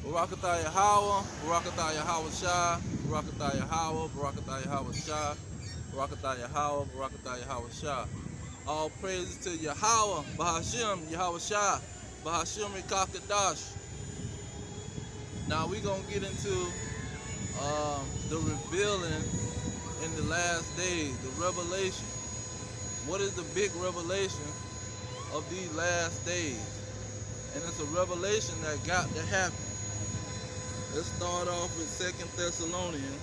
Barakatah Yahweh, Barakatah Yahweh Shah, Barakatah Yahweh, Barakatah Yahweh Shah, Barakatah Yahweh, Barakatah Yahweh Shah. All praises to Yahweh, Bahashim, Yahweh Shah, Bahashim Rekakadash. Now we're going to get into the revealing in the last days, the revelation. What is the big revelation of these last days? And it's a revelation that got to happen. Let's start off with 2 Thessalonians,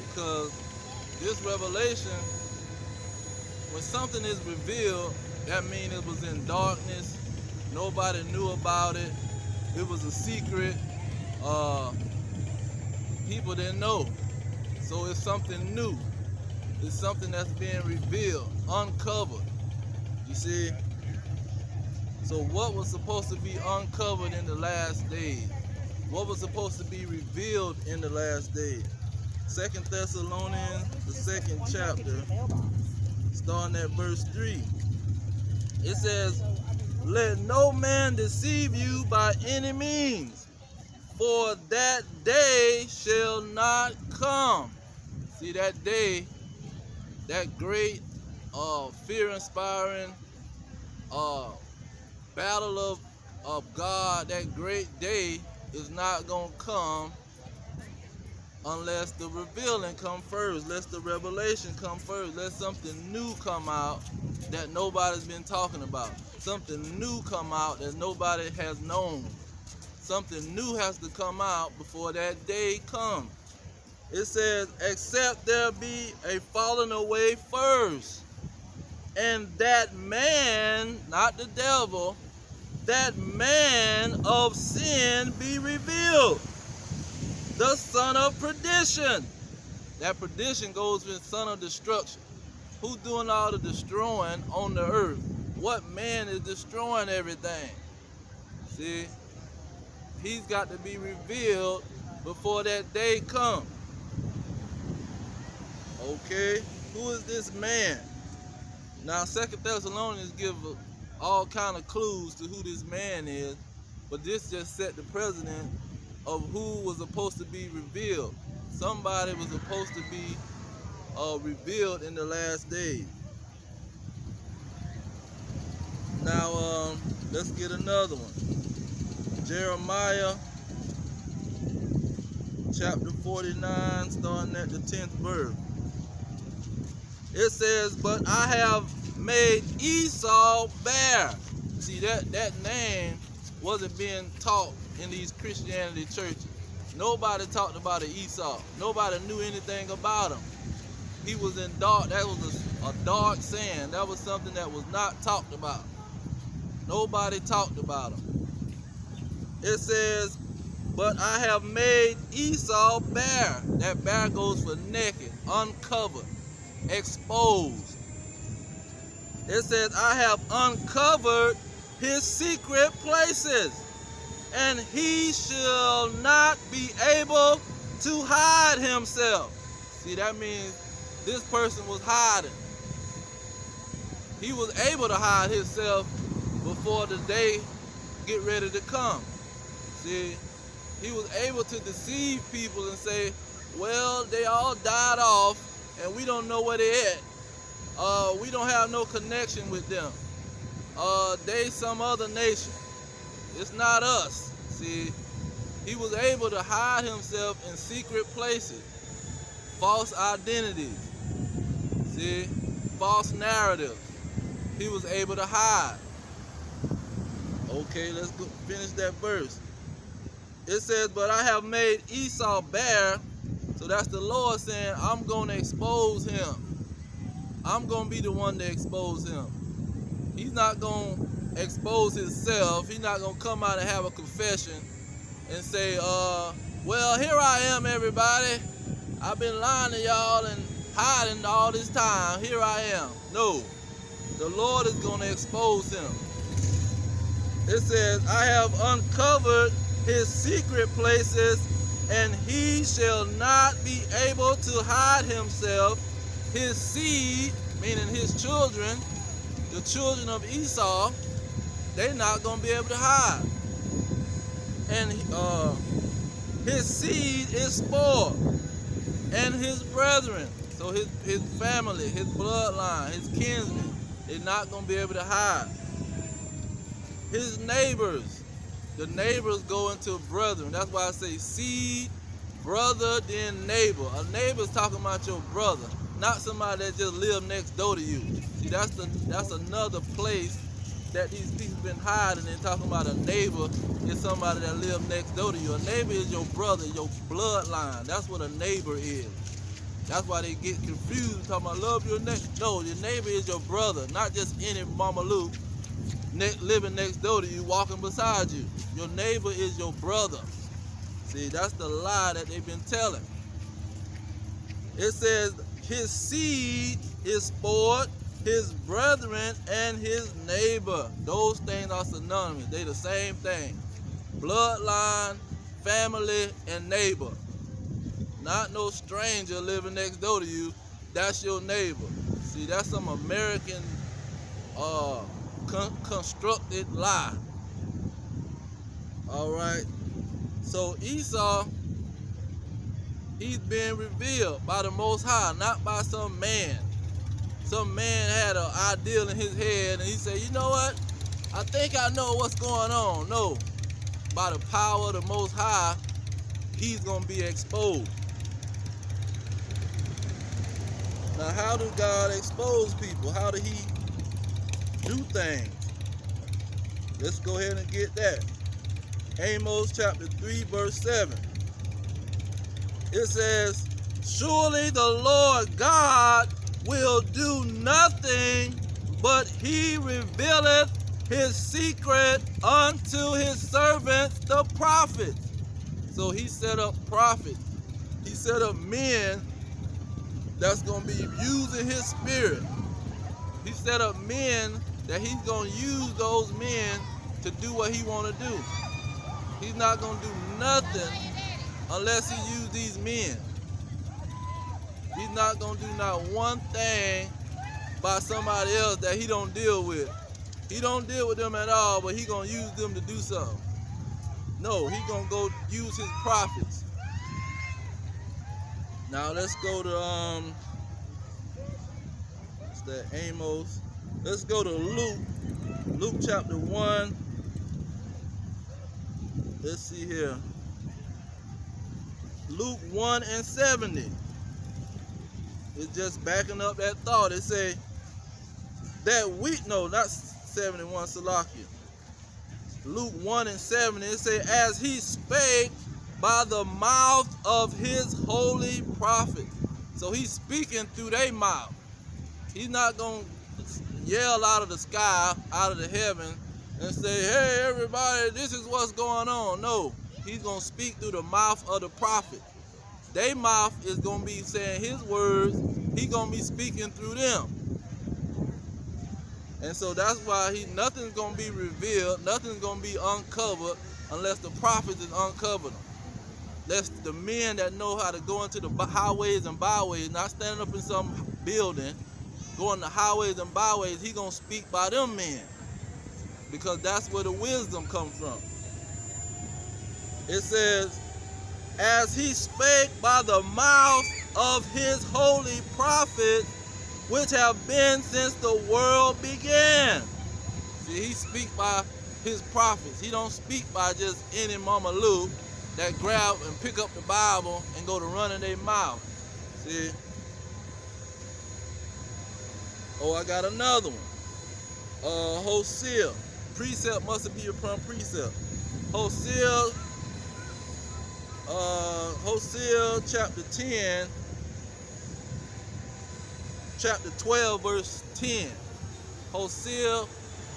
because this revelation, when something is revealed, that means it was in darkness, nobody knew about it, it was a secret, people didn't know. So it's something new, it's something that's being revealed, uncovered, you see. So what was supposed to be uncovered in the last days? What was supposed to be revealed in the last days? 2 Thessalonians, the 2nd chapter, starting at verse 3. It says, "Let no man deceive you by any means, for that day shall not come." See, that day, that great, fear-inspiring battle of God, that great day is not going to come unless the revealing come first, let the revelation come first, let something new come out that nobody's been talking about, something new come out that nobody has known, something new has to come out before that day comes. It says, "Except there be a falling away first, and that man," not the devil, "that man of sin be revealed, the son of perdition." That perdition goes with son of destruction. Who's doing all the destroying on the earth? What man is destroying everything? See, he's got to be revealed before that day comes. Okay, who is this man? Now, 2 Thessalonians give all kind of clues to who this man is, but this just set the precedent of who was supposed to be revealed. Somebody was supposed to be revealed in the last days. Now, let's get another one. Jeremiah chapter 49, starting at the 10th verse. It says, "But I have made Esau bare." See, that name wasn't being taught in these Christianity churches. Nobody talked about an Esau. Nobody knew anything about him. He was in dark. That was a dark sin. That was something that was not talked about. Nobody talked about him. It says, "But I have made Esau bare." That bare goes for naked, uncovered, exposed. It says, "I have uncovered his secret places, and he shall not be able to hide himself." See, that means this person was hiding. He was able to hide himself before the day get ready to come. See, he was able to deceive people and say, "Well, they all died off and we don't know where they're at. We don't have no connection with them. They some other nation. It's not us." See, he was able to hide himself in secret places, false identities, see, false narratives. He was able to hide. Okay, let's go finish that verse. It says, "But I have made Esau bare." So that's the Lord saying, I'm going to expose him. I'm going to be the one to expose him. He's not going to expose himself. He's not going to come out and have a confession and say, "Well, here I am, everybody. I've been lying to y'all and hiding all this time. Here I am." No, the Lord is going to expose him. It says, "I have uncovered his secret places, and he shall not be able to hide himself. His seed," meaning his children, the children of Esau, they're not going to be able to hide. and his seed is spoiled, and his brethren, so his family, his bloodline, his kinsmen, is not going to be able to hide. His neighbors, the neighbors go into brethren. That's why I say seed, brother, then neighbor. A neighbor is talking about your brother, not somebody that just live next door to you. See, that's another place that these people been hiding and talking about. A neighbor is somebody that live next door to you. A neighbor is your brother, your bloodline. That's what a neighbor is. That's why they get confused talking about love your neighbor. No, your neighbor is your brother, not just any Mama Lou living next door to you, walking beside you. Your neighbor is your brother. See, that's the lie that they've been telling. It says his seed is spoiled, his brethren and his neighbor. Those things are synonymous. They the same thing. Bloodline, family, and neighbor. Not no stranger living next door to you. That's your neighbor. See, that's some American constructed lie. All right. So Esau, he's being revealed by the Most High, not by some man. Some man had an ideal in his head and he said, you know what? I think I know what's going on. No. By the power of the Most High, he's going to be exposed. Now, how do God expose people? How did he do things? Let's go ahead and get that. Amos chapter 3, verse 7. It says, surely the Lord God will do nothing, but he revealeth his secret unto his servants, the prophets. So he set up prophets. He set up men that's going to be using his spirit. He set up men that he's going to use those men to do what he want to do. He's not going to do nothing unless he use these men. He's not going to do not one thing by somebody else that he don't deal with. He don't deal with them at all, but he going to use them to do something. No, he going to go use his prophets. Now let's go to what's that, Amos. Let's go to Luke chapter 1. Let's see here. Luke 1 and 70. It's just backing up that thought. It say that not 71, Salakia. Luke 1 and 70, it say, as he spake by the mouth of his holy prophet. So he's speaking through their mouth. He's not going to yell out of the sky, out of the heaven, and say, hey, everybody, this is what's going on. No, he's going to speak through the mouth of the prophet. Their mouth is going to be saying his words. He's going to be speaking through them. And so that's why nothing's going to be revealed, nothing's going to be uncovered unless the prophets is uncovered them. Unless the men that know how to go into the highways and byways, not standing up in some building, going to highways and byways, he going to speak by them men. Because that's where the wisdom comes from. It says, as he spake by the mouth of his holy prophets, which have been since the world began. See, he speaks by his prophets. He don't speak by just any Mama Lou that grab and pick up the Bible and go to running their mouth. See? Oh, I got another one. Hosea. Precept must be upon precept. Hosea chapter 10, chapter 12, verse 10. Hosea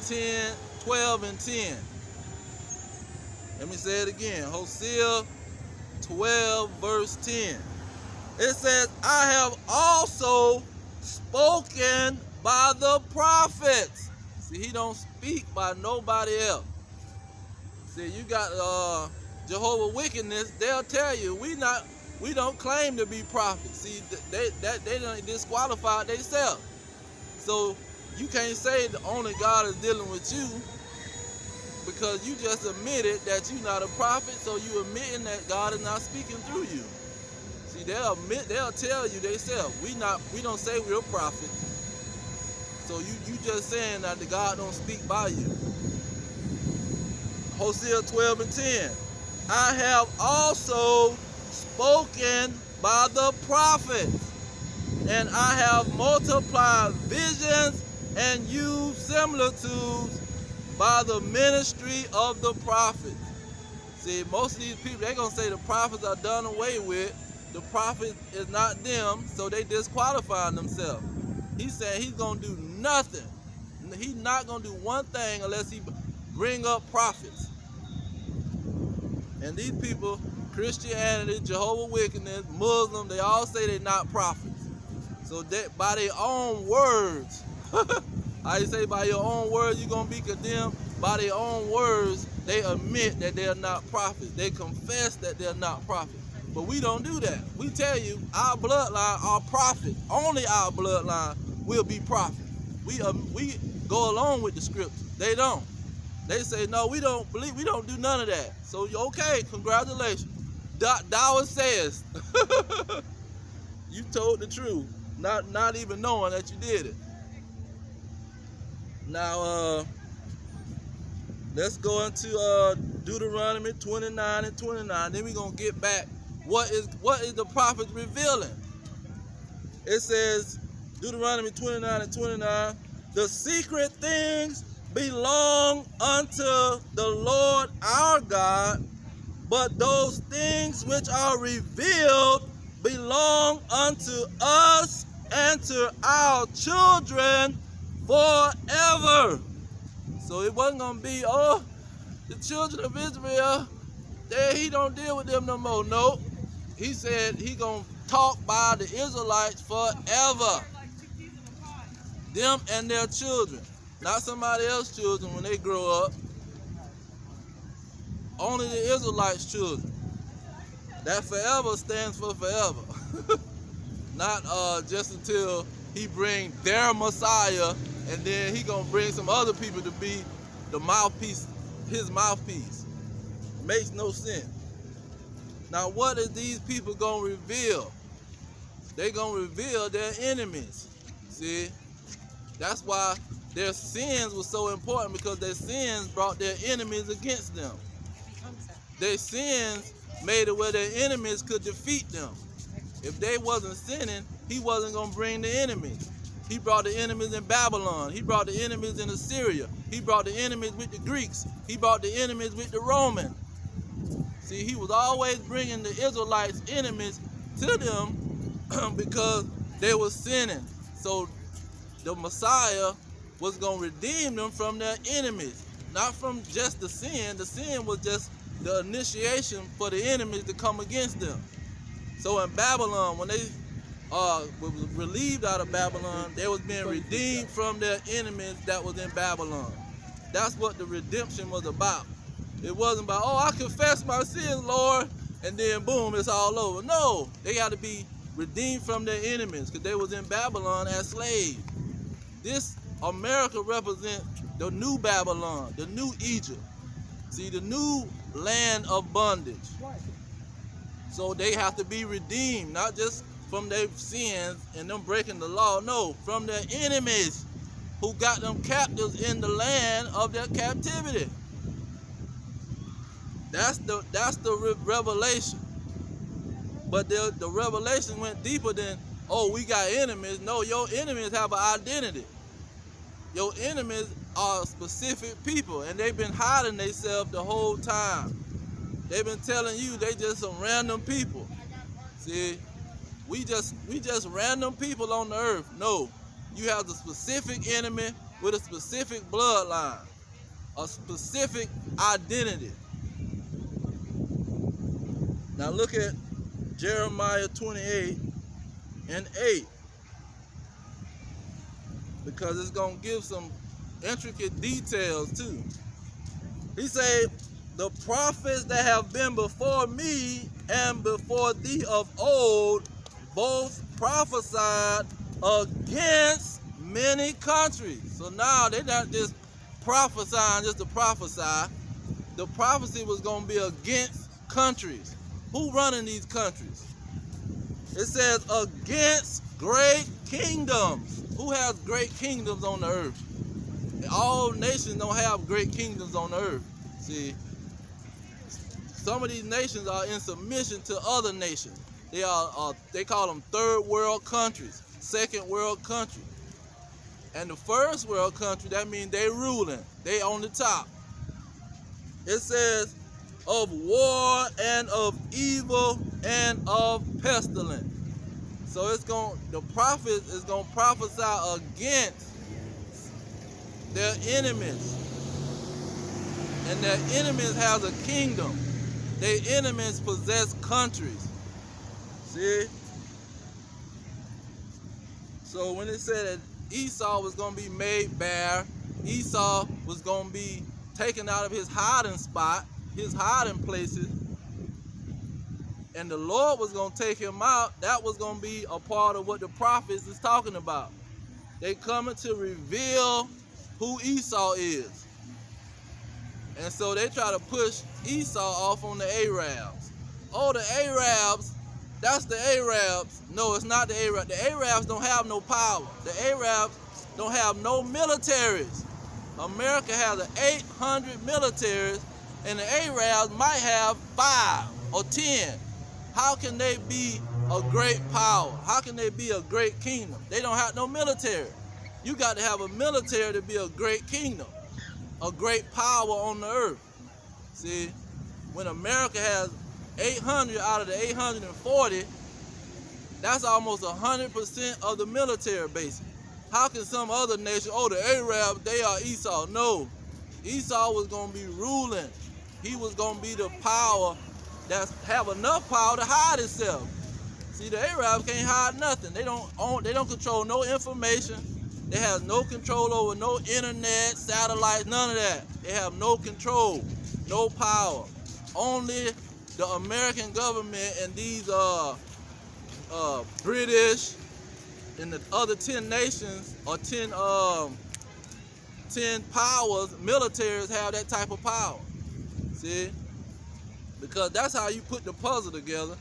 10, 12 and 10. Let me say it again. Hosea 12, verse 10. It says, I have also spoken by the prophets. See, he don't speak by nobody else. See, you got Jehovah wickedness, they'll tell you, we don't claim to be prophets. See, they don't disqualify themselves. So you can't say the only God is dealing with you. because you just admitted that you're not a prophet, so you admitting that God is not speaking through you. See, they'll tell you themselves, we don't say we're prophets. So you just saying that the God don't speak by you. Hosea 12:10. I have also spoken by the prophets, and I have multiplied visions and used similitudes by the ministry of the prophets. See, most of these people, they're going to say the prophets are done away with. The prophet is not them, so they disqualifying themselves. He's saying he's going to do nothing. He's not going to do one thing unless he bring up prophets. And these people, Christianity, Jehovah's Witness, Muslim, they all say they're not prophets. So that by their own words, I say by your own words you're going to be condemned. By their own words, they admit that they're not prophets. They confess that they're not prophets. But we don't do that. We tell you our bloodline are prophets. Only our bloodline will be prophets. We go along with the scriptures. They don't. They say, no, we don't believe, we don't do none of that. So, okay, congratulations. Dawah says, you told the truth, not even knowing that you did it. Now, let's go into Deuteronomy 29 and 29. Then we're going to get back. What is the prophets revealing? It says, Deuteronomy 29 and 29, the secret things belong unto the Lord our God, but those things which are revealed belong unto us and to our children forever. So it wasn't going to be, oh, the children of Israel, he don't deal with them no more. No, he said he going to talk by the Israelites forever. Them and their children. Not somebody else's children when they grow up. Only the Israelites' children. That forever stands for forever. Not just until he bring their Messiah, and then he gonna bring some other people to be the mouthpiece, his mouthpiece. Makes no sense. Now what is these people gonna reveal? They gonna reveal their enemies. See? That's why their sins were so important, because their sins brought their enemies against them. Their sins made it where their enemies could defeat them. If they wasn't sinning, he wasn't going to bring the enemies. He brought the enemies in Babylon. He brought the enemies in Assyria. He brought the enemies with the Greeks. He brought the enemies with the Romans. See, he was always bringing the Israelites' enemies to them because they were sinning. So the Messiah was going to redeem them from their enemies, not from just the sin. The sin was just the initiation for the enemies to come against them. So in Babylon, when they were relieved out of Babylon, they was being redeemed from their enemies that was in Babylon. That's what the redemption was about. It wasn't about, oh, I confess my sins, Lord, and then boom, it's all over. No, they had to be redeemed from their enemies because they was in Babylon as slaves. This America represents the new Babylon, the new Egypt. See, the new land of bondage. So they have to be redeemed, not just from their sins and them breaking the law. No, from their enemies who got them captives in the land of their captivity. That's the revelation. But the revelation went deeper than, oh, we got enemies. No, your enemies have an identity. Your enemies are specific people, and they've been hiding themselves the whole time. They've been telling you they just some random people. See, we just random people on the earth. No, you have the specific enemy with a specific bloodline, a specific identity. Now look at Jeremiah 28 and 8. Because it's going to give some intricate details too. He said, the prophets that have been before me and before thee of old both prophesied against many countries. So now they're not just prophesying just to prophesy. The prophecy was going to be against countries. Who running these countries? It says against great kingdoms. Who has great kingdoms on the earth? All nations don't have great kingdoms on the earth. See, some of these nations are in submission to other nations. They call them third world countries, second world countries. And the first world country, that means they ruling. They on the top. It says of war and of evil and of pestilence. So the prophet is going to prophesy against their enemies. And their enemies have a kingdom. Their enemies possess countries. See? So when it said that Esau was going to be made bare, Esau was going to be taken out of his hiding spot, his hiding places, and the Lord was going to take him out, that was going to be a part of what the prophets is talking about. They coming to reveal who Esau is. And so they try to push Esau off on the Arabs. Oh, the Arabs, that's the Arabs. No, it's not the Arabs. The Arabs don't have no power. The Arabs don't have no militaries. America has 800 militaries, and the Arabs might have 5 or 10. How can they be a great power? How can they be a great kingdom? They don't have no military. You got to have a military to be a great kingdom, a great power on the earth. See, when America has 800 out of the 840, that's almost 100% of the military base. How can some other nation, oh, the Arabs, they are Esau? No, Esau was going to be ruling. He was going to be the power that have enough power to hide itself. See, the Arabs can't hide nothing. They don't control no information. They have no control over no internet, satellites, none of that. They have no control, no power. Only the American government and these British and the other 10 nations or 10 powers, militaries have that type of power. See? Because that's how you put the puzzle together.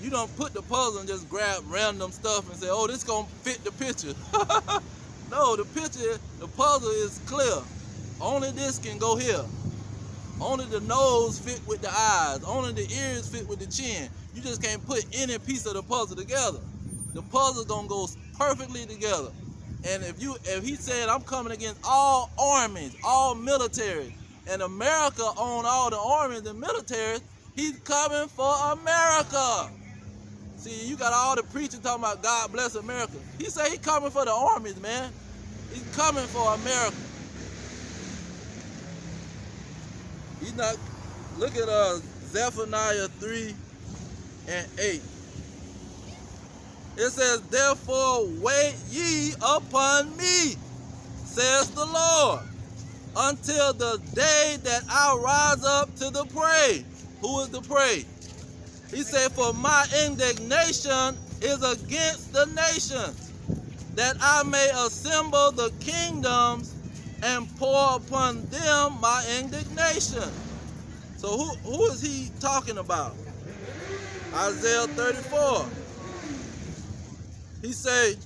You don't put the puzzle and just grab random stuff and say, oh, this gonna fit the picture. No, the puzzle is clear. Only this can go here. Only the nose fit with the eyes. Only the ears fit with the chin. You just can't put any piece of the puzzle together. The puzzle gonna go perfectly together. And if he said, I'm coming against all armies, all militaries, and America own all the armies and militaries, he's coming for America. See, you got all the preachers talking about God bless America. He said he's coming for the armies, man. He's coming for America. He's not. Look at Zephaniah 3 and 8. It says, therefore wait ye upon me, says the Lord, until the day that I rise up to the prey. Who is the prey? He said, for my indignation is against the nations, that I may assemble the kingdoms and pour upon them my indignation. So who is he talking about? Isaiah 34. He say,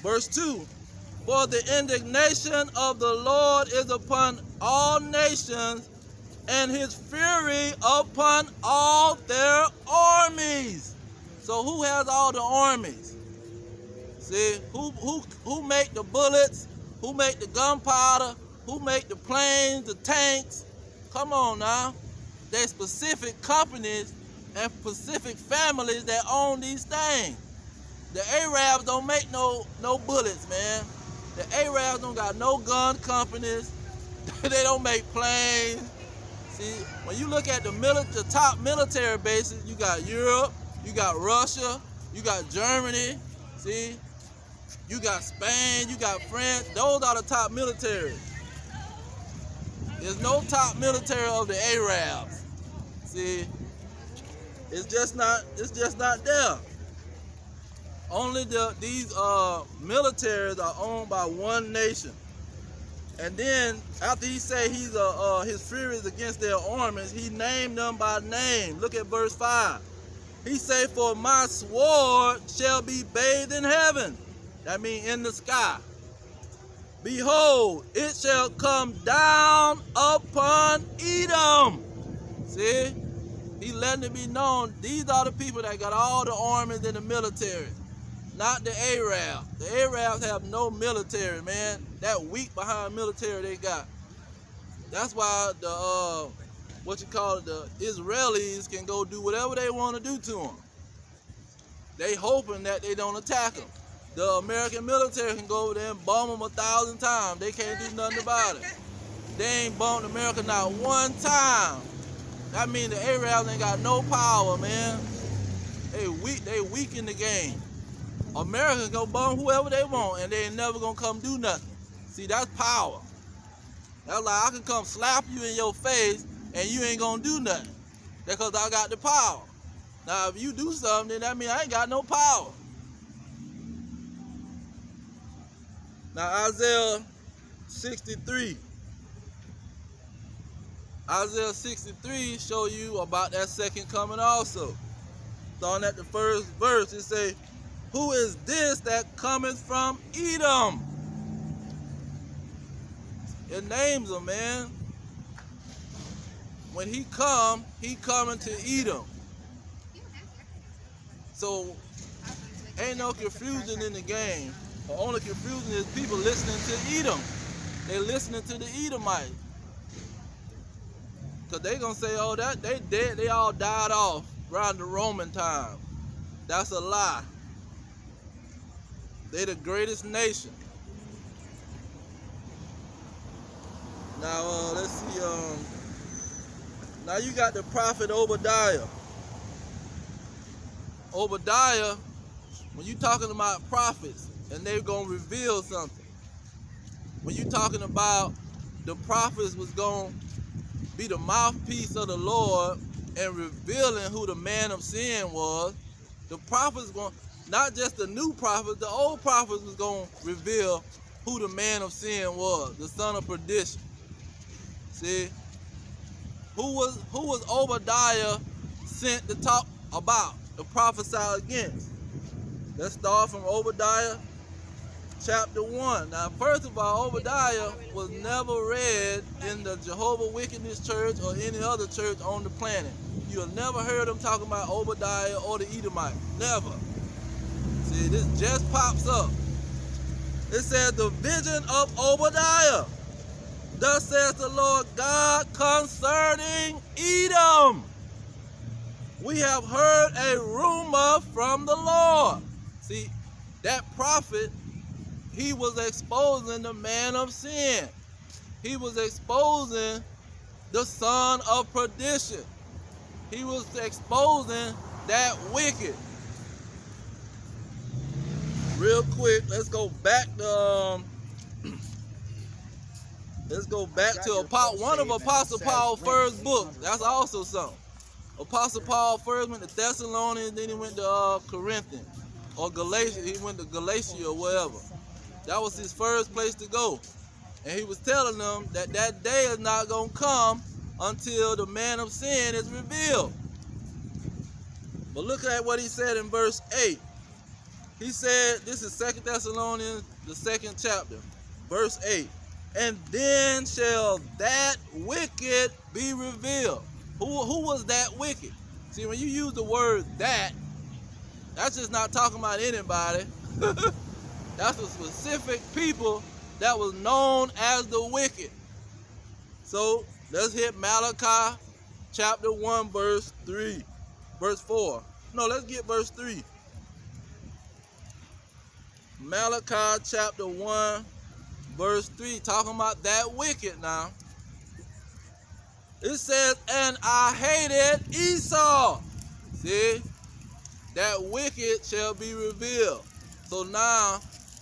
verse 2, for the indignation of the Lord is upon all nations, and his fury upon all their armies. So who has all the armies? See, who make the bullets? Who make the gunpowder? Who make the planes, the tanks? Come on now. There's specific companies and specific families that own these things. The Arabs don't make no bullets, man. The Arabs don't got no gun companies. They don't make planes. See, when you look at the top military bases, you got Europe, you got Russia, you got Germany, see? You got Spain, you got France. Those are the top militaries. There's no top military of the Arabs. See? It's just not there. Only these militaries are owned by one nation. And then after he say his fury is against their armies, he named them by name. Look at verse 5. He say, for my sword shall be bathed in heaven. That means in the sky. Behold, it shall come down upon Edom. See? He letting it be known, these are the people that got all the armies in the military. Not the Arabs. The Arabs have no military, man. That weak behind military they got. That's why the the Israelis can go do whatever they want to do to them. They hoping that they don't attack them. The American military can go over there and bomb them 1,000 times. They can't do nothing about it. They ain't bombed America not one time. That means the Arabs ain't got no power, man. They weak in the game. Americans go bomb whoever they want, and they ain't never gonna come do nothing. See, that's power. That's like I can come slap you in your face, and you ain't gonna do nothing. Because I got the power. Now, if you do something, then that means I ain't got no power. Now, Isaiah 63. Isaiah 63 show you about that second coming also. Starting at the first verse, it say, who is this that cometh from Edom? It names him, man. When he coming to Edom. So, ain't no confusion in the game. The only confusion is people listening to Edom. They listening to the Edomites. Because they going to say, oh, that they dead, they all died off around the Roman time. That's a lie. They the greatest nation. Now, let's see. Now you got the prophet Obadiah. Obadiah, when you talking about prophets, and they're going to reveal something. When you talking about the prophets was going to be the mouthpiece of the Lord and revealing who the man of sin was, the prophets going, not just the new prophets, the old prophets was going to reveal who the man of sin was, the son of perdition. See? Who was Obadiah sent to talk about, to prophesy against? Let's start from Obadiah chapter 1. Now, first of all, Obadiah was never read in the Jehovah Witness Church or any other church on the planet. You'll never heard them talking about Obadiah or the Edomite. Never. See, this just pops up. It says, the vision of Obadiah. Thus says the Lord God concerning Edom. We have heard a rumor from the Lord. See, that prophet, he was exposing the man of sin. He was exposing the son of perdition. He was exposing that wicked. Real quick, let's go back to one of Apostle Paul's first books. That's also something. Apostle Paul first went to Thessalonians, then he went to Corinthians or Galatia. He went to Galatia or wherever. That was his first place to go. And he was telling them that that day is not going to come until the man of sin is revealed. But look at what he said in verse 8. He said, this is 2 Thessalonians, the 2nd chapter, verse 8. And then shall that wicked be revealed. Who was that wicked? See, when you use the word that's just not talking about anybody. That's a specific people that was known as the wicked. So let's hit Malachi chapter 1, verse 4. No, let's get verse 3. Malachi chapter 1, verse 3, talking about that wicked now. It says, and I hated Esau. See? That wicked shall be revealed. So now,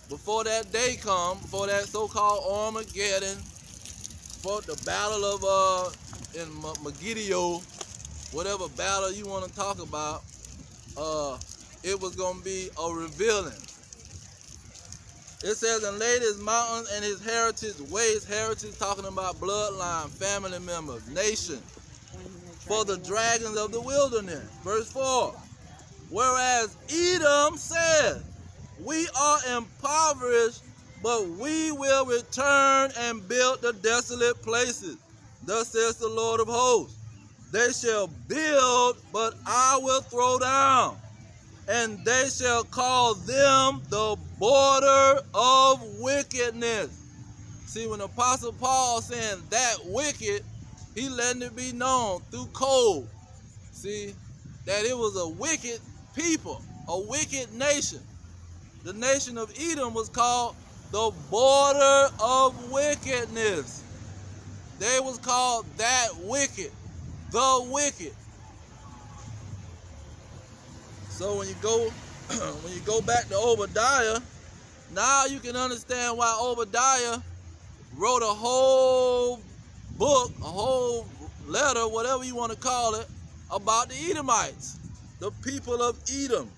before that day comes, before that so-called Armageddon, for the battle of in Megiddo, whatever battle you want to talk about, it was going to be a revealing. It says, and laid his mountains and his heritage waste. Heritage talking about bloodline, family members, nation. For the dragons of the wilderness. Verse 4. Whereas Edom said, we are impoverished, but we will return and build the desolate places. Thus says the Lord of hosts. They shall build, but I will throw down. And they shall call them the border of wickedness. See, when Apostle Paul saying that wicked, he letting it be known through code. See, that it was a wicked people, a wicked nation. The nation of Edom was called the border of wickedness. They was called that wicked, the wicked. So when you go back to Obadiah, now you can understand why Obadiah wrote a whole book, a whole letter, whatever you want to call it, about the Edomites, the people of Edom.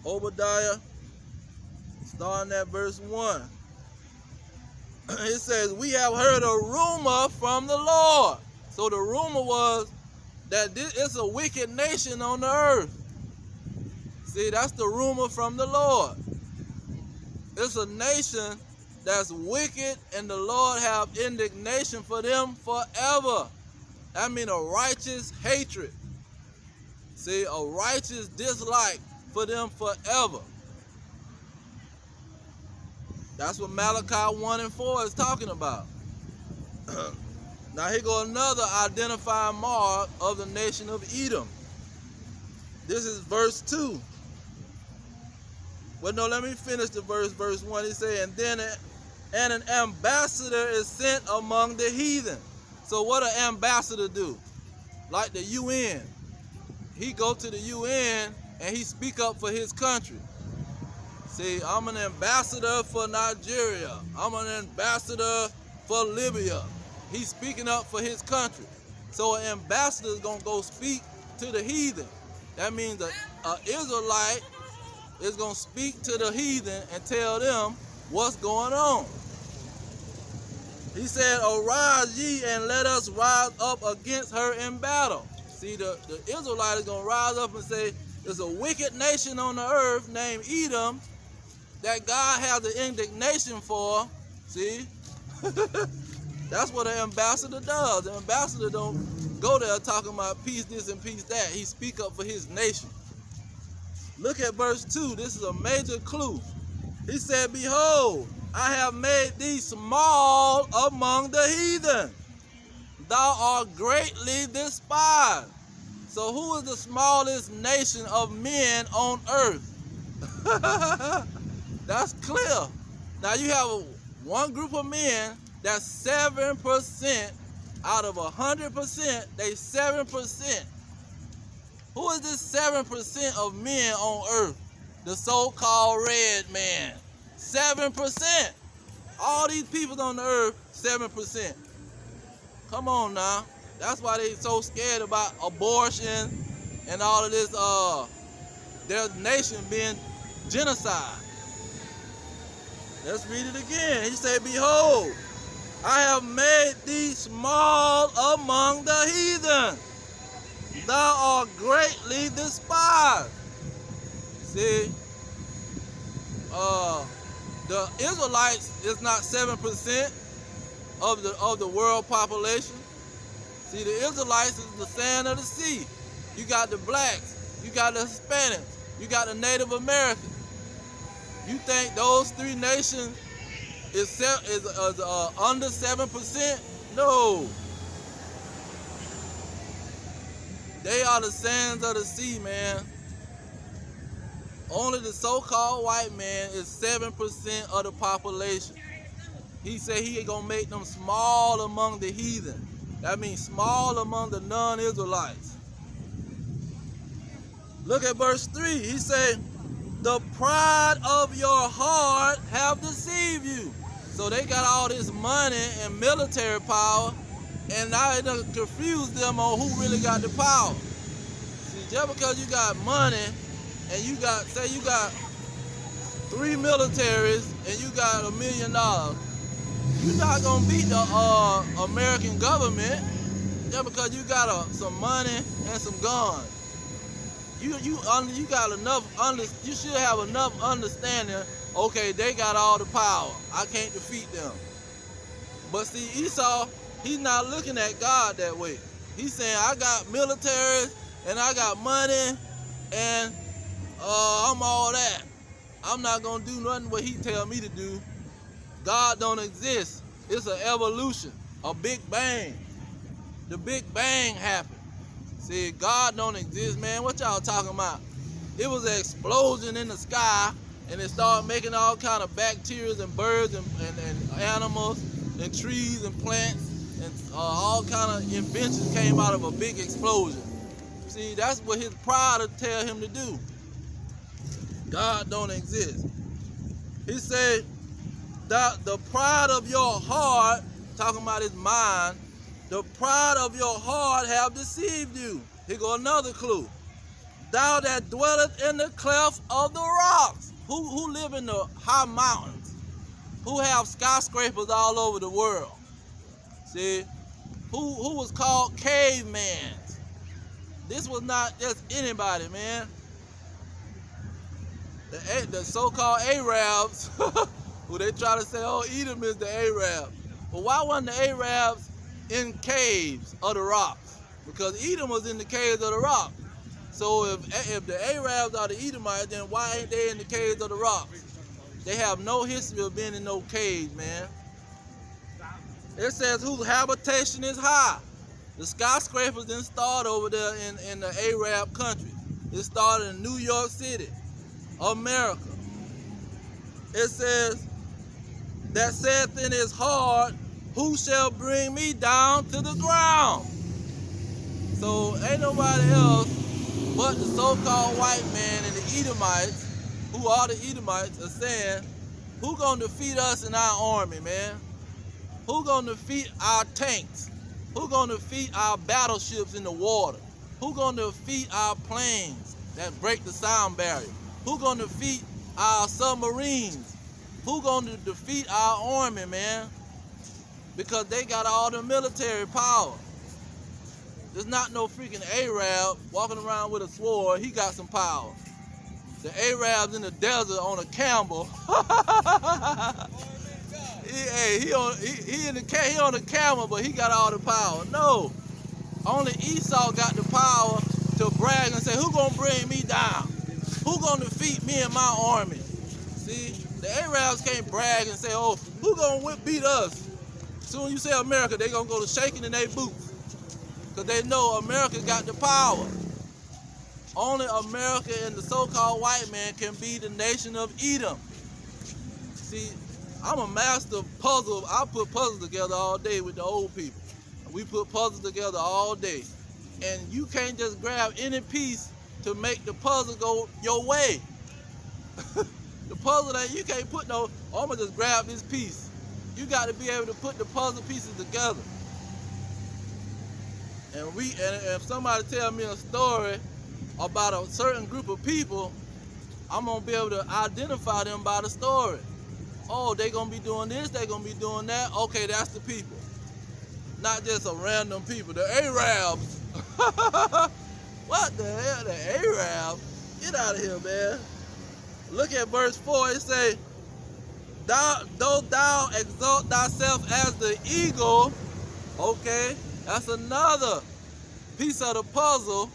Obadiah, starting at verse 1. It says, we have heard a rumor from the Lord. So the rumor was that it's a wicked nation on the earth. See, that's the rumor from the Lord. It's a nation that's wicked, and the Lord have indignation for them forever. That means a righteous hatred. See, a righteous dislike for them forever. That's what Malachi 1 and 4 is talking about. Now here go another identifying mark of the nation of Edom. This is verse 2. Well, no, let me finish the verse 1. He said, and then an ambassador is sent among the heathen. So what an ambassador do? Like the UN. He go to the UN and he speak up for his country. See, I'm an ambassador for Nigeria. I'm an ambassador for Libya. He's speaking up for his country. So an ambassador is going to go speak to the heathen. That means an Israelite is going to speak to the heathen and tell them what's going on. He said, arise ye and let us rise up against her in battle. See, the Israelite is going to rise up and say, there's a wicked nation on the earth named Edom that God has an indignation for. See? That's what an ambassador does. The ambassador don't go there talking about peace this and peace that. He speak up for his nation. Look at verse 2. This is a major clue. He said, behold, I have made thee small among the heathen. Thou art greatly despised. So who is the smallest nation of men on earth? That's clear. Now you have one group of men that's 7% out of 100%, they 7%. Who is this 7% of men on earth? The so-called red man. 7%. All these people on the earth, 7%. Come on now. That's why they so scared about abortion and all of this, their nation being genocide. Let's read it again. He said, behold, I have made thee small among the heathen. Thou art greatly despised. See, the Israelites is not 7% of the world population. See, the Israelites is the sand of the sea. You got the blacks, you got the Hispanics, you got the Native Americans. You think those three nations is under 7%? No. They are the sands of the sea, man. Only the so-called white man is 7% of the population. He said he ain't gonna make them small among the heathen. That means small among the non-Israelites. Look at verse 3. He said, the pride of your heart have deceived you. So they got all this money and military power, and now it done confused them on who really got the power. See, just because you got money and you got, say you got 3 militaries and you got $1 million, you're not gonna beat the American government just because you got some money and some guns. You got enough you should have enough understanding. Okay, they got all the power. I can't defeat them. But see, Esau, he's not looking at God that way. He's saying, I got military and I got money and I'm all that. I'm not gonna do nothing what he tell me to do. God don't exist. It's an evolution, a big bang. The big bang happened. See, God don't exist, man. What y'all talking about? It was an explosion in the sky, and it started making all kind of bacteria and birds and animals and trees and plants, and all kind of inventions came out of a big explosion. See, that's what his pride will tell him to do. God don't exist. He said that the pride of your heart, talking about his mind, the pride of your heart have deceived you. Here go another clue. Thou that dwelleth in the cleft of the rocks. Who live in the high mountains? Who have skyscrapers all over the world? See? Who was called cavemen? This was not just anybody, man. The so-called Arabs, who they try to say, oh, Edom is the Arab. But why wasn't the Arabs in caves of the rocks? Because Edom was in the caves of the rock. So if the Arabs are the Edomites, then why ain't they in the caves of the rocks? They have no history of being in no caves, man. It says whose habitation is high. The skyscrapers didn't start over there in the Arab country. It started in New York City, America. It says, that saith in his heart, who shall bring me down to the ground? So ain't nobody else but the so-called white man and the Edomites, who are the Edomites, are saying, who gonna defeat us in our army, man? Who gonna defeat our tanks? Who gonna defeat our battleships in the water? Who gonna defeat our planes that break the sound barrier? Who gonna defeat our submarines? Who gonna defeat our army, man? Because they got all the military power. There's not no freaking Arab walking around with a sword. He got some power. The Arab's in the desert on a camel. he on the camel, but he got all the power. No, only Esau got the power to brag and say, who gonna bring me down? Who gonna defeat me and my army? See, the Arabs can't brag and say, oh, who gonna beat us? Soon you say America, they gonna go to shaking in their boots. Because they know America got the power. Only America and the so-called white man can be the nation of Edom. See, I'm a master of puzzle. I put puzzles together all day with the old people. We put puzzles together all day. And you can't just grab any piece to make the puzzle go your way. The puzzle that you can't put no, oh, I'm gonna just grab this piece. You got to be able to put the puzzle pieces together. And if somebody tell me a story about a certain group of people, I'm gonna be able to identify them by the story. Oh, they gonna be doing this, they gonna be doing that. Okay, that's the people. Not just a random people. The Arabs. What the hell, the Arabs? Get out of here, man. Look at verse 4. It say, though thou exalt thyself as the eagle. Okay, that's another piece of the puzzle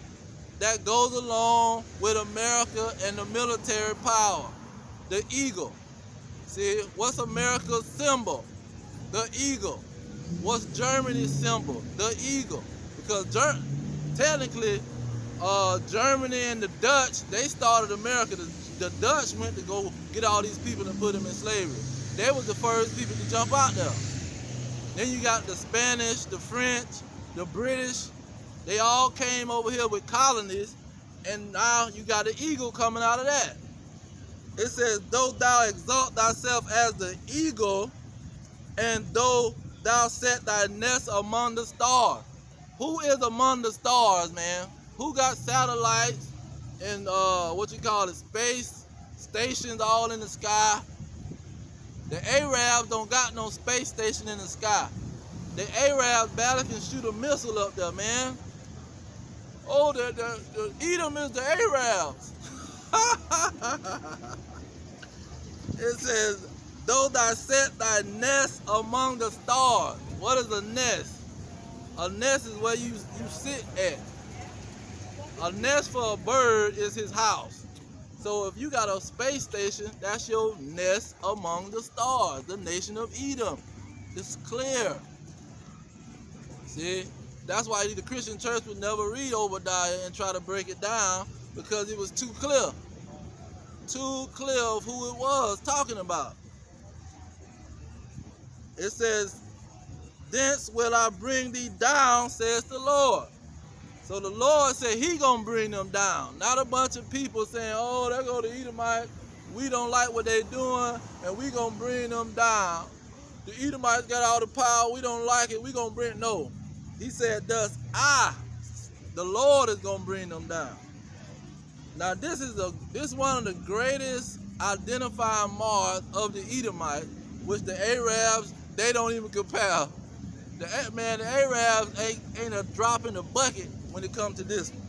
that goes along with America and the military power. The eagle. See, what's America's symbol? The eagle. What's Germany's symbol? The eagle. Because technically, Germany and the Dutch, they started America. The Dutch went to go get all these people and put them in slavery. They was the first people to jump out there. Then you got the Spanish, the French, the British. They all came over here with colonies, and now you got the eagle coming out of that. It says, though thou exalt thyself as the eagle, and though thou set thy nest among the stars. Who is among the stars, man? Who got satellites and what you call it, space stations all in the sky. The Arabs don't got no space station in the sky. The Arabs barely can shoot a missile up there, man. Oh, the Edom is the Arabs. It says, though thou set thy nest among the stars. What is a nest? A nest is where you sit at. A nest for a bird is his house. So if you got a space station, that's your nest among the stars, the nation of Edom. It's clear. See, that's why the Christian church would never read Obadiah and try to break it down, because it was too clear. Too clear of who it was talking about. It says, thence will I bring thee down, says the Lord. So the Lord said he gonna bring them down. Not a bunch of people saying, oh, there go the Edomites. We don't like what they doing, and we gonna bring them down. The Edomites got all the power. We don't like it. We gonna bring, no. He said, thus I, the Lord, is gonna bring them down. Now this is one of the greatest identifying marks of the Edomites, which the Arabs, they don't even compare. The Arabs ain't a drop in the bucket when it comes to this one.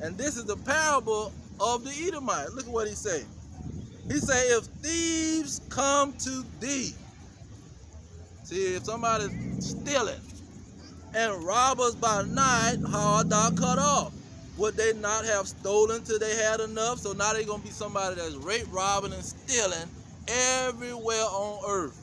And this is the parable of the Edomites. Look at what he say. He say, if thieves come to thee, see, if somebody's stealing, and robbers by night, how art thou cut off? Would they not have stolen till they had enough? So now they're going to be somebody that's rape, robbing, and stealing everywhere on earth.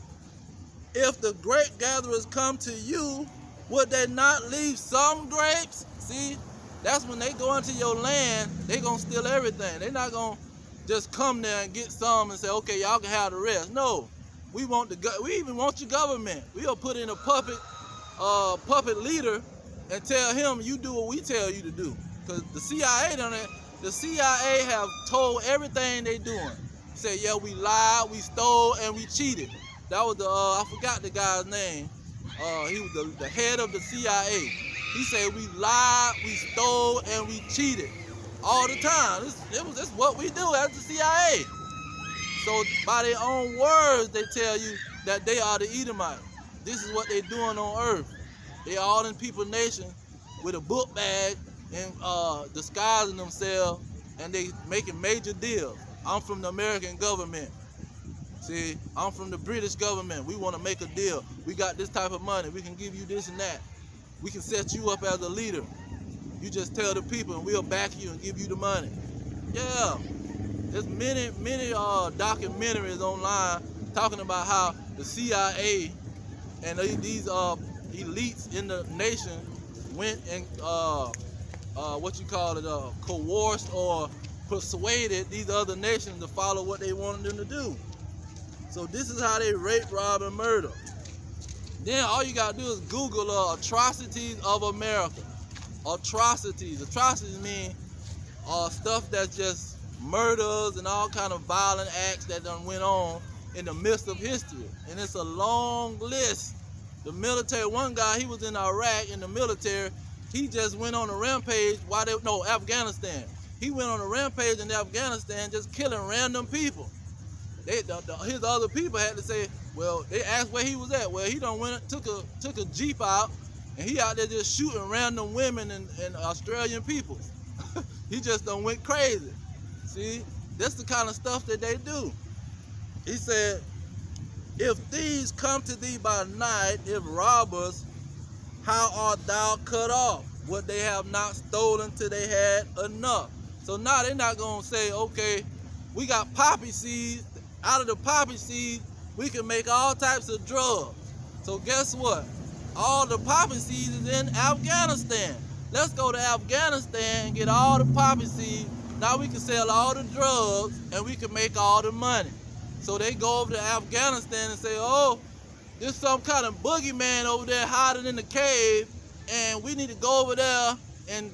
If the grape gatherers come to you, would they not leave some grapes? See, that's when they go into your land, they going to steal everything. They're not going to just come there and get some and say, okay, y'all can have the rest. No, we even want your government. We'll put in a puppet leader and tell him, you do what we tell you to do. Because the CIA have told everything they doing. Say, yeah, we lied, we stole, and we cheated. That was the, I forgot the guy's name. He was the head of the CIA. He said, we lied, we stole, and we cheated all the time. This is what we do as the CIA. So by their own words, they tell you that they are the Edomites. This is what they're doing on earth. They all in people nation with a book bag and disguising themselves, and they making major deals. I'm from the American government. See, I'm from the British government. We want to make a deal. We got this type of money. We can give you this and that. We can set you up as a leader. You just tell the people and we'll back you and give you the money. Yeah, there's many documentaries online talking about how the CIA and these elites in the nation went and coerced or persuaded these other nations to follow what they wanted them to do. So this is how they rape, rob, and murder. Then all you gotta do is Google atrocities of America. Atrocities. Atrocities mean stuff that's just murders and all kind of violent acts that done went on in the midst of history. And it's a long list. The military, one guy, he was in Iraq in the military. He just went on a rampage Afghanistan. He went on a rampage in Afghanistan just killing random people. His other people had to say, well, they asked where he was at. Well, he done took a Jeep out, and he out there just shooting random women and Australian people. He just done went crazy. See, that's the kind of stuff that they do. He said, if thieves come to thee by night, if robbers, how art thou cut off? Would they have not stolen till they had enough? So now they're not going to say, okay, we got poppy seeds. Out of the poppy seeds, we can make all types of drugs. So guess what? All the poppy seeds is in Afghanistan. Let's go to Afghanistan and get all the poppy seeds. Now we can sell all the drugs and we can make all the money. So they go over to Afghanistan and say, oh, there's some kind of boogeyman over there hiding in the cave, and we need to go over there and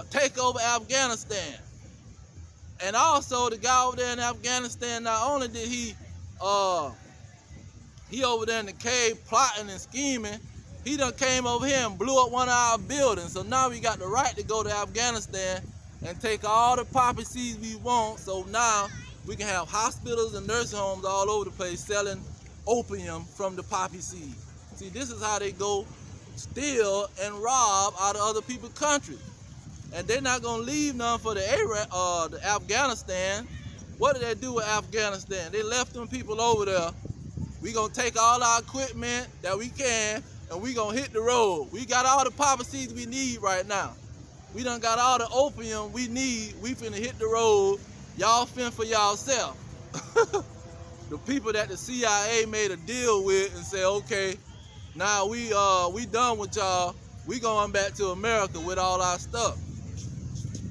take over Afghanistan. And also the guy over there in Afghanistan, not only did he over there in the cave plotting and scheming, he done came over here and blew up one of our buildings. So now we got the right to go to Afghanistan and take all the poppy seeds we want, so now we can have hospitals and nursing homes all over the place selling opium from the poppy seed. See, this is how they go steal and rob out of other people's countries. And they're not gonna leave none for the Afghanistan. What did they do with Afghanistan? They left them people over there. We gonna take all our equipment that we can, and we gonna hit the road. We got all the poppy seeds we need right now. We done got all the opium we need. We finna hit the road. Y'all fend for y'allself. The people that the CIA made a deal with and say, okay, now we done with y'all. We going back to America with all our stuff.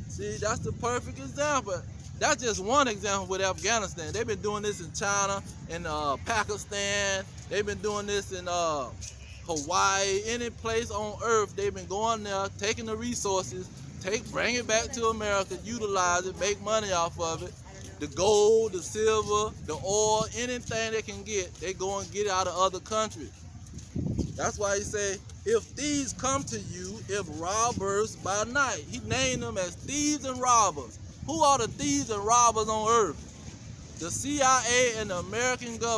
See, that's the perfect example. That's just one example with Afghanistan. They've been doing this in China, in Pakistan. They've been doing this in Hawaii, any place on earth. They've been going there, taking the resources, bring it back to America, utilize it, make money off of it. The gold, the silver, the oil, anything they can get, they go and get it out of other countries. That's why he say, if thieves come to you, if robbers by night. He named them as thieves and robbers. Who are the thieves and robbers on earth? The CIA and the American government.